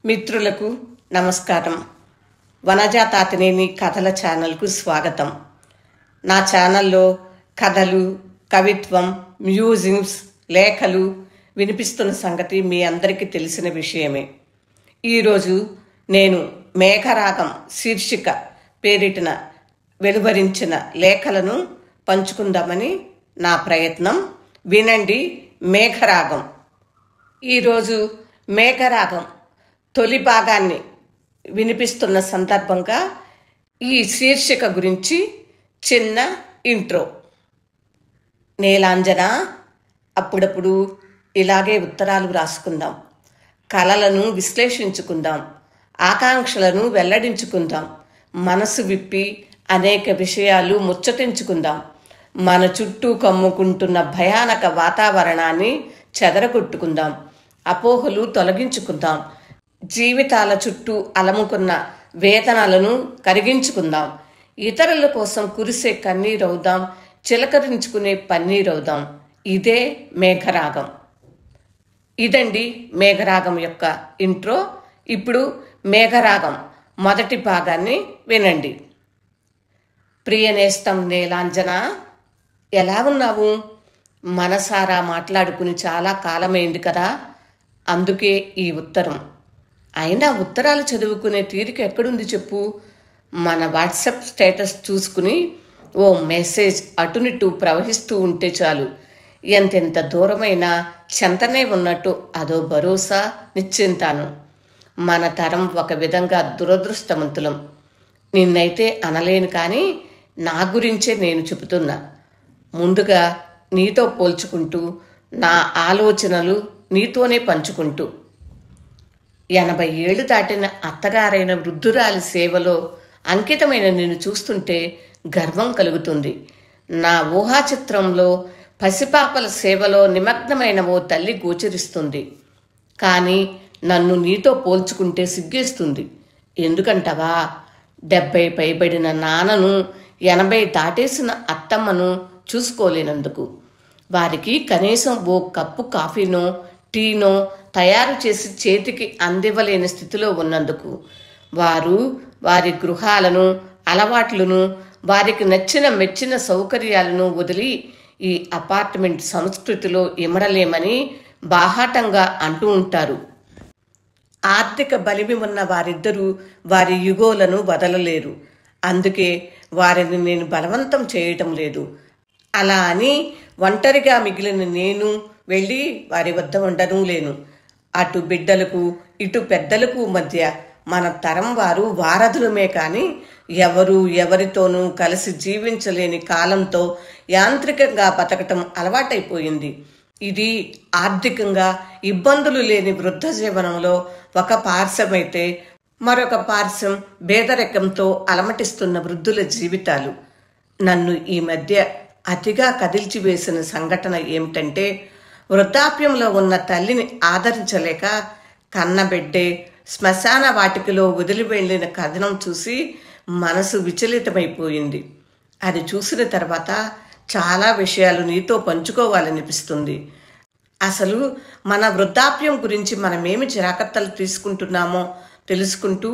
మిత్రులకు నమస్కారం. వనజా తాతినేని కథల ఛానల్కు స్వాగతం. నా ఛానల్లో కథలు, కవిత్వం, మ్యూజిక్స్, లేఖలు వినిపిస్తున్న సంగతి మీ అందరికీ తెలిసిన విషయమే. ఈరోజు నేను మేఘరాగం శీర్షిక పేరిటిన వెలువరించిన లేఖలను పంచుకుందామని నా ప్రయత్నం. వినండి మేఘరాగం. ఈరోజు మేఘరాగం తొలి భాగాన్ని వినిపిస్తున్న సందర్భంగా ఈ శీర్షిక గురించి చిన్న ఇంట్రో. నీలాంజన, అప్పుడప్పుడు ఇలాగే ఉత్తరాలు రాసుకుందాం, కలలను విశ్లేషించుకుందాం, ఆకాంక్షలను వెల్లడించుకుందాం, మనసు విప్పి అనేక విషయాలు ముచ్చటించుకుందాం, మన చుట్టూ కమ్ముకుంటున్న భయానక వాతావరణాన్ని చెదరగొట్టుకుందాం, అపోహలు తొలగించుకుందాం, జీవితాల చుట్టూ అలముకున్న వేదనలను కరిగించుకుందాం, ఇతరుల కోసం కురిసే కన్నీరవుదాం, చిలకరించుకునే పన్నీరవుదాం. ఇదే మేఘరాగం. ఇదండి మేఘరాగం యొక్క ఇంట్రో. ఇప్పుడు మేఘరాగం మొదటి భాగాన్ని వినండి. ప్రియనేస్తం నీలాంజన, ఎలా ఉన్నావు? మనసారా మాట్లాడుకుని చాలా కాలమైంది కదా, అందుకే ఈ ఉత్తరం. అయినా ఉత్తరాలు చదువుకునే తీరిక ఎక్కడుంది చెప్పు? మన వాట్సాప్ స్టేటస్ చూసుకుని ఓ మెసేజ్ అటునిటు ప్రవహిస్తూ ఉంటే చాలు, ఎంతెంత దూరమైనా చెంతనే ఉన్నట్టు అదో భరోసా, నిశ్చింతాను. మన తరం ఒక విధంగా దురదృష్టవంతులం. నిన్నైతే అనలేను, కానీ నా గురించే నేను చెబుతున్నా. ముందుగా నీతో పోల్చుకుంటూ, నా ఆలోచనలు నీతోనే పంచుకుంటూ, 80 ఏళ్లు దాటిన అత్తగారైన వృద్ధురాలి సేవలో అంకితమైన నిన్ను చూస్తుంటే గర్వం కలుగుతుంది. నా ఊహాచిత్రంలో పసిపాపల సేవలో నిమగ్నమైన ఓ తల్లి గోచరిస్తుంది. కానీ నన్ను నీతో పోల్చుకుంటే సిగ్గేస్తుంది. ఎందుకంటావా? 70 పైబడిన నాన్నను, 80 దాటేసిన అత్తమ్మను చూసుకోలేనందుకు. వారికి కనీసం ఓ కప్పు కాఫీనో టీనో తయారు చేసి చేతికి అందివ్వలేని స్థితిలో ఉన్నందుకు. వారు వారి గృహాలను, అలవాట్లను, వారికి నచ్చిన మెచ్చిన సౌకర్యాలను వదిలి ఈ అపార్ట్మెంట్ సంస్కృతిలో ఇమడలేమని బాహాటంగా అంటూ ఉంటారు. ఆర్థిక బలిమి ఉన్న వారిద్దరూ వారి యుగోలను వదలలేరు. అందుకే వారిని నేను బలవంతం చేయటం లేదు. అలా అని ఒంటరిగా మిగిలిన నేను వెళ్ళి వారి వద్ద ఉండను లేను. అటు బిడ్డలకు ఇటు పెద్దలకు మధ్య మన తరం వారు వారధులమే కానీ ఎవరు ఎవరితోనూ కలిసి జీవించలేని కాలంతో యాంత్రికంగా బతకటం అలవాటైపోయింది. ఇది ఆర్థికంగా ఇబ్బందులు లేని వృద్ధ జీవనంలో ఒక పార్శ్వమైతే, మరొక పార్శ్వం పేదరికంతో అలమటిస్తున్న వృద్ధుల జీవితాలు. నన్ను ఈ మధ్య అతిగా కదిల్చివేసిన సంఘటన ఏమిటంటే, వృద్ధాప్యంలో ఉన్న తల్లిని ఆదరించలేక కన్నబిడ్డే శ్మశాన వాటికలో వదిలి వెళ్ళిన కథనం చూసి మనసు విచలితమైపోయింది. అది చూసిన తర్వాత చాలా విషయాలు నీతో పంచుకోవాలనిపిస్తుంది. అసలు మన వృద్ధాప్యం గురించి మనమేమి జాగ్రత్తలు తీసుకుంటున్నామో తెలుసుకుంటూ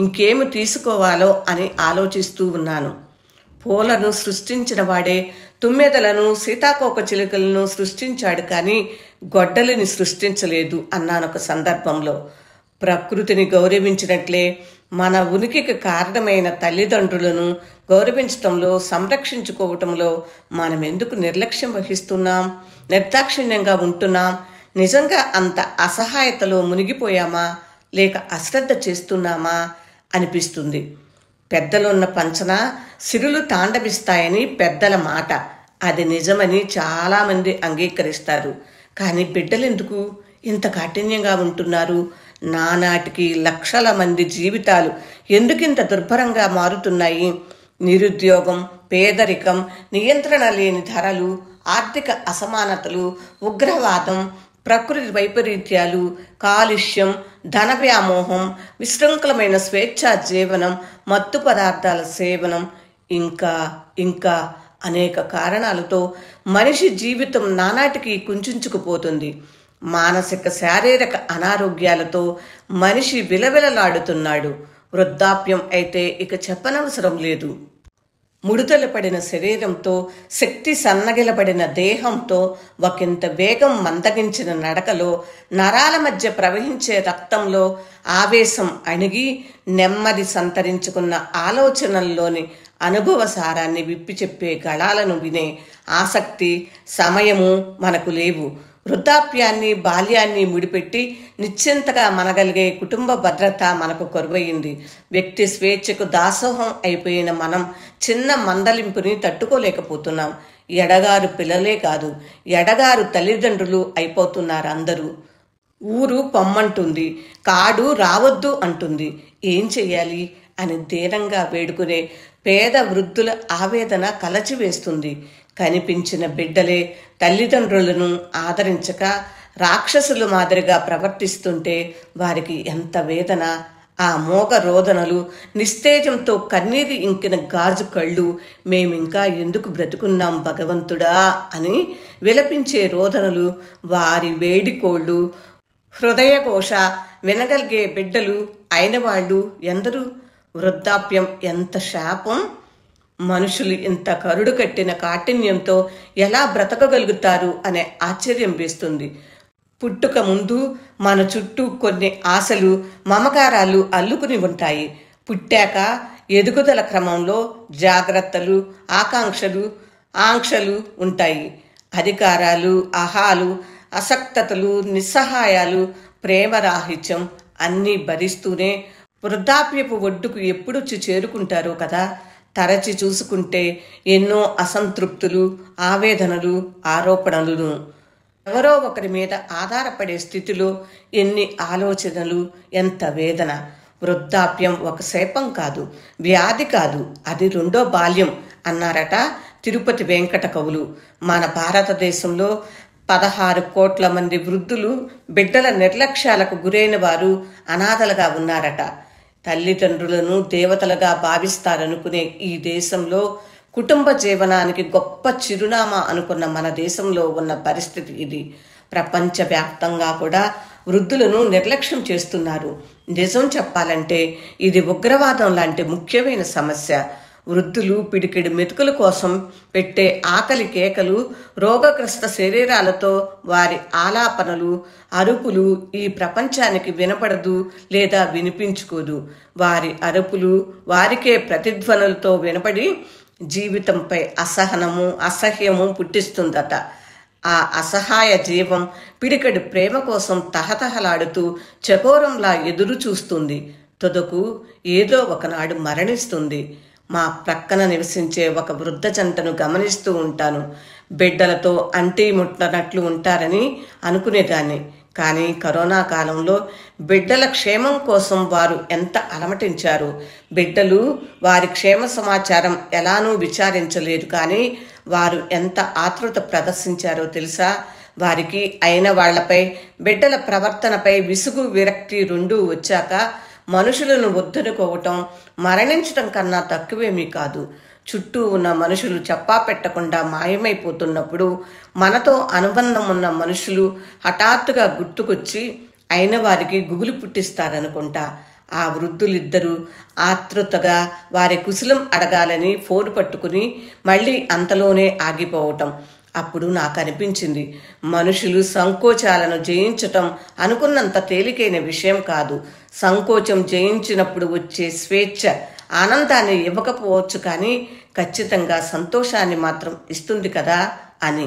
ఇంకేమి తీసుకోవాలో అని ఆలోచిస్తూ ఉన్నాను. పూలను సృష్టించిన వాడే తుమ్మెదలను, సీతాకోక చిలుకలను సృష్టించాడు, కానీ గొడ్డలిని సృష్టించలేదు అన్నాను ఒక సందర్భంలో. ప్రకృతిని గౌరవించినట్లే మన ఉనికికి కారణమైన తల్లిదండ్రులను గౌరవించటంలో, సంరక్షించుకోవటంలో మనం ఎందుకు నిర్లక్ష్యం వహిస్తున్నాం, నిర్దాక్షిణ్యంగా ఉంటున్నాం? నిజంగా అంత అసహాయతలో మునిగిపోయామా, లేక అశ్రద్ధ చేస్తున్నామా అనిపిస్తుంది. పెద్దలున్న పంచన సిరులు తాండవిస్తాయని పెద్దల మాట. అది నిజమని చాలామంది అంగీకరిస్తారు. కానీ బిడ్డలెందుకు ఇంత కాఠిన్యంగా ఉంటున్నారు? నానాటికి లక్షల మంది జీవితాలు ఎందుకింత దుర్భరంగా మారుతున్నాయి? నిరుద్యోగం, పేదరికం, నియంత్రణ లేని ధరలు, ఆర్థిక అసమానతలు, ఉగ్రవాదం, ప్రకృతి వైపరీత్యాలు, కాలుష్యం, ధన వ్యామోహం, విశృంఖలమైన స్వేచ్ఛా జీవనం, మత్తు పదార్థాల సేవనం, ఇంకా ఇంకా అనేక కారణాలతో మనిషి జీవితం నానాటికి కుంచుకుపోతుంది. మానసిక శారీరక అనారోగ్యాలతో మనిషి విలవిలలాడుతున్నాడు. వృద్ధాప్యం అయితే ఇక చెప్పనవసరం లేదు. ముడతలు పడిన శరీరంతో, శక్తి సన్నగిలబడిన దేహంతో, ఒకంత వేగం మందగించిన నడకలో, నరాల మధ్య ప్రవహించే రక్తంలో ఆవేశం అణిగి నెమ్మది సంతరించుకున్న ఆలోచనల్లోని అనుభవ సారాన్ని విప్పి చెప్పే గళాలను వినే ఆసక్తి, సమయము మనకు లేవు. వృద్ధాప్యాన్ని, బాల్యాన్ని ముడిపెట్టి నిశ్చింతగా మనగలిగే కుటుంబ భద్రత మనకు కొరవయింది. వ్యక్తి స్వేచ్ఛకు దాసోహం అయిపోయిన మనం చిన్న మందలింపుని తట్టుకోలేకపోతున్నాం. ఎడగారు పిల్లలే కాదు, ఎడగారు తల్లిదండ్రులు అయిపోతున్నారు అందరూ. ఊరు పొమ్మంటుంది, కాడు రావద్దు అంటుంది. ఏం చెయ్యాలి అని దీనంగా వేడుకునే పేద వృద్ధుల ఆవేదన కలచివేస్తుంది. కనిపించిన బిడ్డలే తల్లిదండ్రులను ఆదరించక రాక్షసుల మాదిరిగా ప్రవర్తిస్తుంటే వారికి ఎంత వేదన. ఆ మోగ రోదనలు, నిస్తేజంతో కన్నీరు ఇంకిన గాజు కళ్ళు, మేమింకా ఎందుకు బ్రతుకున్నాం భగవంతుడా అని విలపించే రోదనలు, వారి వేడికోళ్ళు, హృదయఘోష వినగలిగే బిడ్డలు అయిన వాళ్ళు ఎందరు? వృద్ధాప్యం ఎంత శాపం! మనుషులు ఇంత కరుడు కట్టిన కాఠిన్యంతో ఎలా బ్రతకగలుగుతారు అనే ఆశ్చర్యం వేస్తుంది. పుట్టుక ముందు మన చుట్టూ కొన్ని ఆశలు, మమకారాలు అల్లుకుని ఉంటాయి. పుట్టాక ఎదుగుదల క్రమంలో జాగ్రత్తలు, ఆంక్షలు ఉంటాయి. అధికారాలు, అహాలు, అసక్తతలు, నిస్సహాయాలు, ప్రేమరాహిత్యం అన్నీ భరిస్తూనే వృద్ధాప్యపు ఒడ్డుకు ఎప్పుడొచ్చి చేరుకుంటారో కదా. తరచి చూసుకుంటే ఎన్నో అసంతృప్తులు, ఆవేదనలు, ఆరోపణలను. ఎవరో ఒకరి మీద ఆధారపడే స్థితిలో ఎన్ని ఆలోచనలు, ఎంత వేదన. వృద్ధాప్యం ఒక శాపం కాదు, వ్యాధి కాదు, అది రెండో బాల్యం అన్నారట తిరుపతి వెంకట కవులు. మన భారతదేశంలో 16 కోట్ల మంది వృద్ధులు, బిడ్డల నిర్లక్ష్యాలకు గురైన వారు అనాథలుగా ఉన్నారట. తల్లిదండ్రులను దేవతలుగా భావిస్తారనుకునే ఈ దేశంలో కుటుంబ జీవనానికి గొప్ప చిరునామా అనుకున్న మన దేశంలో ఉన్న పరిస్థితి ఇది. ప్రపంచవ్యాప్తంగా కూడా వృద్ధులను నిర్లక్ష్యం చేస్తున్నారు. నిజం చెప్పాలంటే ఇది ఉగ్రవాదం లాంటి ముఖ్యమైన సమస్య. వృద్ధులు పిడికిడి మెతుకుల కోసం పెట్టే ఆకలి కేకలు, రోగగ్రస్త శరీరాలతో వారి ఆలాపనలు, అరుపులు ఈ ప్రపంచానికి వినపడదు లేదా వినిపించుకోదు. వారి అరుపులు వారికే ప్రతిధ్వనులతో వినపడి జీవితంపై అసహనము, అసహ్యము పుట్టిస్తుందట. ఆ అసహాయ జీవం పిడికడి ప్రేమ కోసం తహతహలాడుతూ చకోరంలా ఎదురు చూస్తుంది. తుదకు ఏదో ఒకనాడు మరణిస్తుంది. మా ప్రక్కన నివసించే ఒక వృద్ధ జంటను గమనిస్తూ ఉంటాను. బిడ్డలతో అంటీ ముట్టనట్లు ఉంటారని అనుకునేదాన్ని. కానీ కరోనా కాలంలో బిడ్డల క్షేమం కోసం వారు ఎంత అలమటించారు. బిడ్డలు వారి క్షేమ సమాచారం ఎలానూ విచారించలేదు, కానీ వారు ఎంత ఆతృత ప్రదర్శించారో తెలుసా? వారికి అయిన వాళ్లపై, బిడ్డల ప్రవర్తనపై విసుగు, విరక్తి రెండూ వచ్చాక మనుషులను వద్దనుకోవటం మరణించటం కన్నా తక్కువేమీ కాదు. చుట్టూ ఉన్న మనుషులు చెప్పా పెట్టకుండా మాయమైపోతున్నప్పుడు మనతో అనుబంధం ఉన్న మనుషులు హఠాత్తుగా గుర్తుకొచ్చి అయిన వారికి గుబులు పుట్టిస్తారనుకుంటా. ఆ వృద్ధులిద్దరూ ఆతృతగా వారి కుశలం అడగాలని ఫోన్ పట్టుకుని మళ్ళీ అంతలోనే ఆగిపోవటం. అప్పుడు నాకు అనిపించింది, మనుషులు సంకోచాలను జయించటం అనుకున్నంత తేలికైన విషయం కాదు. సంకోచం జయించినప్పుడు వచ్చే స్వేచ్ఛ ఆనందాన్ని ఇవ్వకపోవచ్చు, కానీ ఖచ్చితంగా సంతోషాన్ని మాత్రం ఇస్తుంది కదా అని.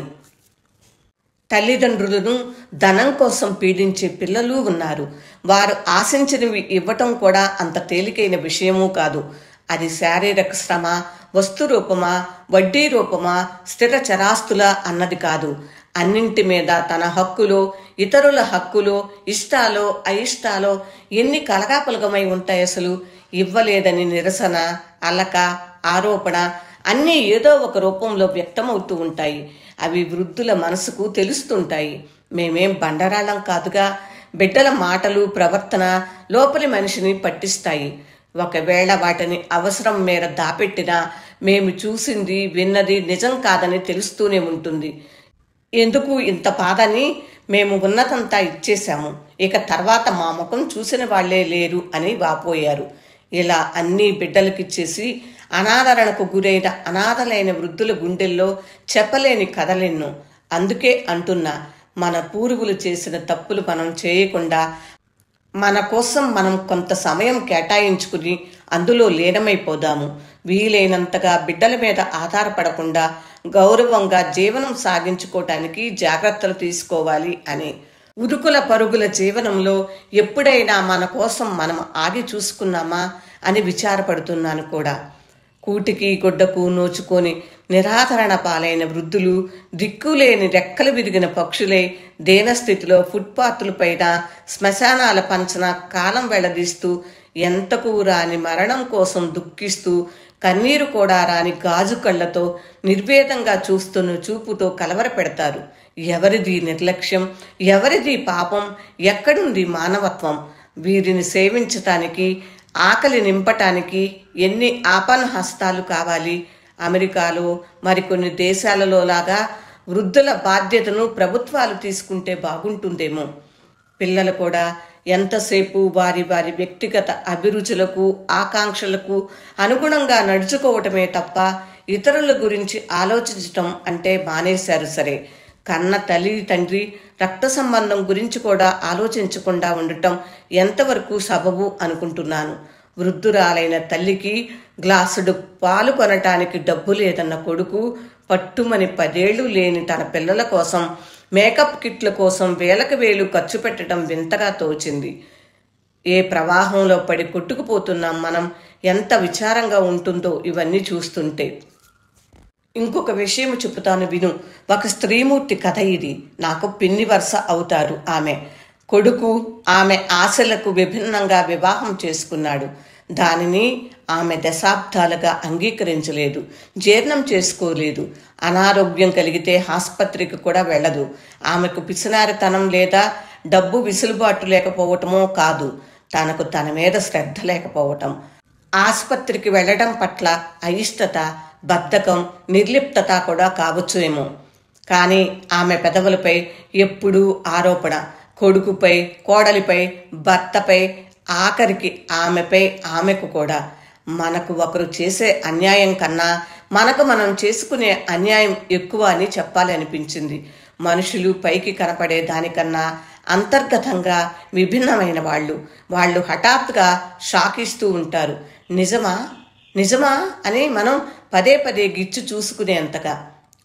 తల్లిదండ్రులను ధనం కోసం పీడించే పిల్లలు ఉన్నారు. వారు ఆశించినవి ఇవ్వటం కూడా అంత తేలికైన విషయమూ కాదు. అది శారీరక శ్రమ, వస్తు రూపమా, వడ్డీ రూపమా, స్థిర చరాస్తులా అన్నది కాదు. అన్నింటి మీద తన హక్కులో, ఇతరుల హక్కులో, ఇష్టాలో అయిష్టాలో ఎన్ని కలగాపులగమై ఉంటాయి అసలు. ఇవ్వలేదని నిరసన, అలక, ఆరోపణ అన్నీ ఏదో ఒక రూపంలో వ్యక్తమవుతూ ఉంటాయి. అవి వృద్ధుల మనసుకు తెలుస్తుంటాయి. మేమేం బండరాళ్ళం కాదుగా. బిడ్డల మాటలు, ప్రవర్తన లోపలి మనిషిని పట్టిస్తాయి. ఒకవేళ వాటిని అవసరం మేర దాపెట్టినా మేము చూసింది, విన్నది నిజం కాదని తెలుస్తూనే ఉంటుంది. ఎందుకు ఇంత బాధని మేము ఉన్నతంతా ఇచ్చేశాము, ఇక తర్వాత మా ముఖం చూసిన వాళ్లే లేరు అని వాపోయారు. ఇలా అన్ని బిడ్డలకిచ్చేసి అనాదరణకు గురైన అనాథలైన వృద్ధుల గుండెల్లో చెప్పలేని కథలెన్నో. అందుకే అంటున్నా, మన పూర్వులు చేసిన తప్పులు మనం చేయకుండా మన కోసం మనం కొంత సమయం కేటాయించుకుని అందులో లీనమైపోదాము. వీలైనంతగా బిడ్డల మీద ఆధారపడకుండా గౌరవంగా జీవనం సాగించుకోవటానికి జాగ్రత్తలు తీసుకోవాలి అని. ఉరుకుల పరుగుల జీవనంలో ఎప్పుడైనా మన కోసం మనం ఆగి చూసుకున్నామా అని విచారపడుతున్నాను కూడా. కూటికి గుడ్డకు నోచుకొని నిరాదరణ పాలైన వృద్ధులు, దిక్కులేని రెక్కలు విరిగిన పక్షులై దీనస్థితిలో ఫుట్పాత్లపైన శ్మశానాల పంచన కాలం వెళ్లదీస్తూ ఎంతకు రాని మరణం కోసం దుఃఖిస్తూ కన్నీరు కూడా రాని గాజు కళ్లతో నిర్వేదంగా చూస్తున్న చూపుతో కలవరపెడతారు. ఎవరిది నిర్లక్ష్యం, ఎవరిది పాపం, ఎక్కడుంది మానవత్వం? వీరిని సేవించటానికి, ఆకలి నింపటానికి ఎన్ని ఆపన్న హస్తాలు కావాలి? అమెరికాలో మరికొన్ని దేశాలలో లాగా వృద్ధుల బాధ్యతను ప్రభుత్వాలు తీసుకుంటే బాగుంటుందేమో. పిల్లలు కూడా ఎంతసేపు వారి వారి వ్యక్తిగత అభిరుచులకు, ఆకాంక్షలకు అనుగుణంగా నడుచుకోవటమే తప్ప ఇతరుల గురించి ఆలోచించటం అంటే మానేశారు. సరే, కన్న తల్లి తండ్రి రక్త సంబంధం గురించి కూడా ఆలోచించకుండా ఉండటం ఎంతవరకు సబబు అనుకుంటున్నాను. వృద్ధురాలైన తల్లికి గ్లాసుడు పాలు కొనటానికి డబ్బు లేదన్న కొడుకు పట్టుమని 10 ఏళ్లు లేని తన పిల్లల కోసం మేకప్ కిట్ల కోసం వేలకు వేలు ఖర్చు పెట్టడం వింతగా తోచింది. ఏ ప్రవాహంలో పడి కొట్టుకుపోతున్నాం మనం, ఎంత విచారంగా ఉంటుందో ఇవన్నీ చూస్తుంటే. ఇంకొక విషయం చెబుతాను విను. ఒక స్త్రీమూర్తి కథ ఇది. నాకు పిన్ని వరుస అవుతారు ఆమె. కొడుకు ఆమె ఆశలకు విభిన్నంగా వివాహం చేసుకున్నాడు. దానిని ఆమె దశాబ్దాలుగా అంగీకరించలేదు, జీర్ణం చేసుకోలేదు. అనారోగ్యం కలిగితే ఆసుపత్రికి కూడా వెళ్ళదు. ఆమెకు పిసినారితనం లేదా డబ్బు విసులుబాటు లేకపోవటమో కాదు, తనకు తన మీద శ్రద్ధ లేకపోవటం. ఆసుపత్రికి వెళ్ళడం పట్ల అయిష్టత, బద్ధకం, నిర్లిప్తత కూడా కావచ్చు ఏమో. కానీ ఆమె పెదవులపై ఎప్పుడూ ఆరోపణ. కొడుకుపై, కోడలిపై, భర్తపై, ఆఖరికి ఆమెపై, ఆమెకు కూడా. మనకు ఒకరు చేసే అన్యాయం కన్నా మనకు మనం చేసుకునే అన్యాయం ఎక్కువ అని చెప్పాలి అనిపించింది. మనుషులు పైకి కనపడే దానికన్నా అంతర్గతంగా విభిన్నమైన వాళ్ళు హఠాత్తుగా షాక్ ఇస్తూ ఉంటారు. నిజమా నిజమా అని మనం పదే పదే గిచ్చు చూసుకునేంతగా.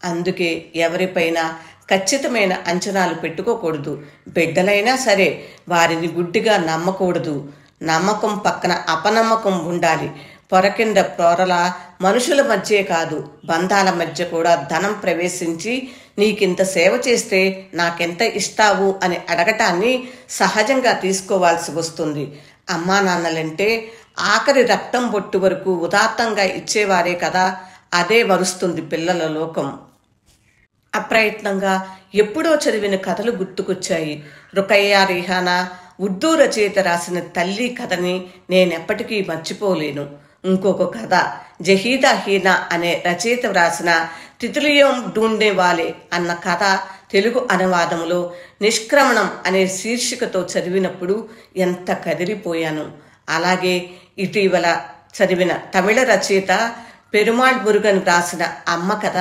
అందుకే ఎవరిపైనా ఖచ్చితమైన అంచనాలు పెట్టుకోకూడదు. బిడ్డలైనా సరే వారిని గుడ్డిగా నమ్మకూడదు. నమ్మకం పక్కన అపనమ్మకం ఉండాలి. పొరకింద పొరల మనుషుల మధ్యే కాదు, బంధాల మధ్య కూడా ధనం ప్రవేశించి నీకింత సేవ చేస్తే నాకెంత ఇస్తావు అని అడగటాన్ని సహజంగా తీసుకోవాల్సి వస్తుంది. అమ్మా నాన్నలంటే ఆఖరి రక్తం బొట్టు వరకు ఉదాత్తంగా ఇచ్చేవారే కదా. అదే మరుస్తుంది పిల్లల లోకం. అప్రయత్నంగా ఎప్పుడో చదివిన కథలు గుర్తుకొచ్చాయి. రుకయ్యా రిహానా ఉర్దూ రచయిత రాసిన తల్లి కథని నేనెప్పటికీ మర్చిపోలేను. ఇంకొక కథ జహీదా హీనా అనే రచయిత రాసిన తితులియోం ఢూండే వాలే అన్న కథ తెలుగు అనువాదంలో నిష్క్రమణం అనే శీర్షికతో చదివినప్పుడు ఎంత కదిలిపోయాను. అలాగే ఇటీవల చదివిన తమిళ రచయిత పెరుమాళ్ మురుగన్ రాసిన అమ్మ కథ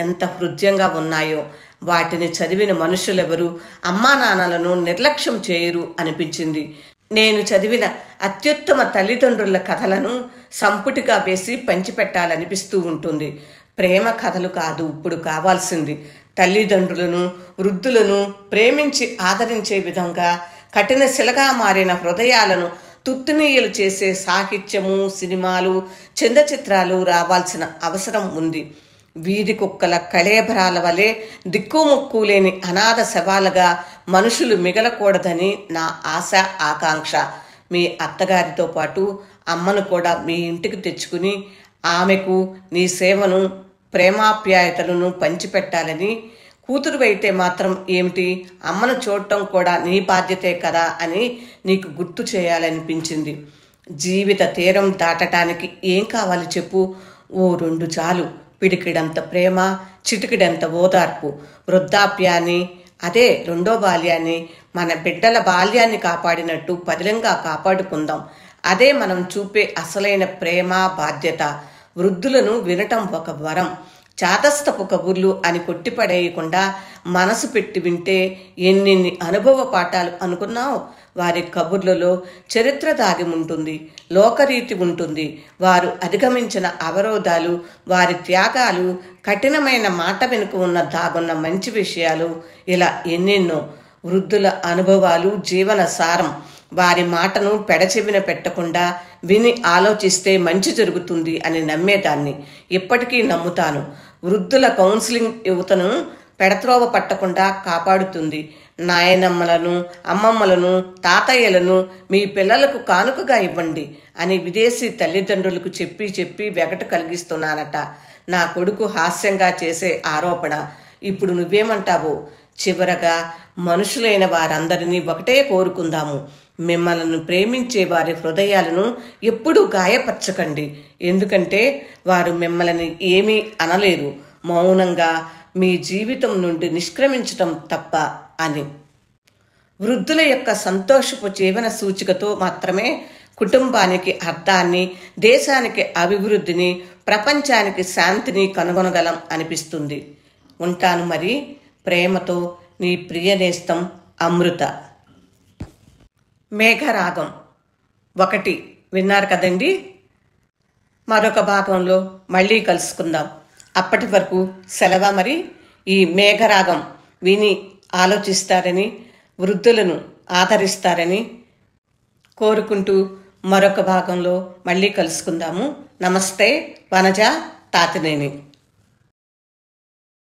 ఎంత హృదయంగా ఉన్నాయో. వాటిని చదివిన మనుషులెవరూ అమ్మా నాన్నలను నిర్లక్ష్యం చేయరు అనిపించింది. నేను చదివిన అత్యుత్తమ తల్లిదండ్రుల కథలను సంపుటిగా వేసి పంచిపెట్టాలనిపిస్తూ ఉంటుంది. ప్రేమ కథలు కాదు ఇప్పుడు కావాల్సింది. తల్లిదండ్రులను, వృద్ధులను ప్రేమించి ఆదరించే విధంగా కఠిన శిలగా మారిన హృదయాలను తుత్తునీయలు చేసే సాహిత్యము, సినిమాలు, చంద్రచిత్రాలు రావాల్సిన అవసరం ఉంది. వీధి కుక్కల కళేబరాల వలె దిక్కుముక్కు లేని అనాథ శవాలుగా మనుషులు మిగలకూడదని నా ఆశ, ఆకాంక్ష. మీ అత్తగారితో పాటు అమ్మను కూడా మీ ఇంటికి తెచ్చుకుని ఆమెకు నీ సేవను, ప్రేమాప్యాయతలను పంచిపెట్టాలని. కూతురువైతే మాత్రం ఏమిటి, అమ్మను చూడటం కూడా నీ బాధ్యతే కదా అని నీకు గుర్తు చేయాలనిపించింది. జీవిత తీరం దాటటానికి ఏం కావాలి చెప్పు? ఓ 2 చాలు. పిడికిడంత ప్రేమ, చిటికిడంత ఓదార్పు. వృద్ధాప్యాన్ని, అదే రెండో బాల్యాన్ని, మన బిడ్డల బాల్యాన్ని కాపాడినట్టు పదిలంగా కాపాడుకుందాం. అదే మనం చూపే అసలైన ప్రేమ, బాధ్యత. వృద్ధులను వినటం ఒక వరం. చాదస్తపు కబుర్లు అని కొట్టిపడేయకుండా మనసు పెట్టి వింటే ఎన్నెన్ని అనుభవ పాఠాలు అనుకున్నావు. వారి కబుర్లలో చరిత్ర దాగి ఉంటుంది, లోకరీతి ఉంటుంది. వారు అధిగమించిన అవరోధాలు, వారి త్యాగాలు, కఠినమైన మాట వెనుక దాగున్న మంచి విషయాలు, ఇలా ఎన్నెన్నో. వృద్ధుల అనుభవాలు జీవన సారం. వారి మాటను పెడచెవిన పెట్టకుండా విని ఆలోచిస్తే మంచి జరుగుతుంది అని నమ్మేదాన్ని. ఇప్పటికీ నమ్ముతాను. వృద్ధుల కౌన్సిలింగ్ యువతను పెడత్రోవ పట్టకుండా కాపాడుతుంది. నాయనమ్మలను, అమ్మమ్మలను, తాతయ్యలను మీ పిల్లలకు కానుకగా ఇవ్వండి అని విదేశీ తల్లిదండ్రులకు చెప్పి వెగటు కలిగిస్తున్నానట నా కొడుకు హాస్యంగా చేసే ఆరోపణ. ఇప్పుడు నువ్వేమంటావో? చివరగా మనుషులైన వారందరినీ ఒకటే కోరుకుందాము. మిమ్మల్ని ప్రేమించే వారి హృదయాలను ఎప్పుడూ గాయపరచకండి. ఎందుకంటే వారు మిమ్మల్ని ఏమీ అనలేరు. మౌనంగా మీ జీవితం నుండి నిష్క్రమించటం తప్ప అని. వృద్ధుల యొక్క సంతోషపు జీవన సూచికతో మాత్రమే కుటుంబానికి అర్థాన్ని, దేశానికి అభివృద్ధిని, ప్రపంచానికి శాంతిని కనుగొనగలం అనిపిస్తుంది. ఉంటాను మరి. ప్రేమతో నీ ప్రియనేస్తం అమృత. మేఘరాగం 1 విన్నారు కదండి. మరొక భాగంలో మళ్ళీ కలుసుకుందాం. అప్పటి వరకు సెలవా మరి. ఈ మేఘరాగం విని ఆలోచిస్తారని, వృద్ధులను ఆదరిస్తారని కోరుకుంటూ మరొక భాగంలో మళ్ళీ కలుసుకుందాము. నమస్తే. వనజ తాతినేని.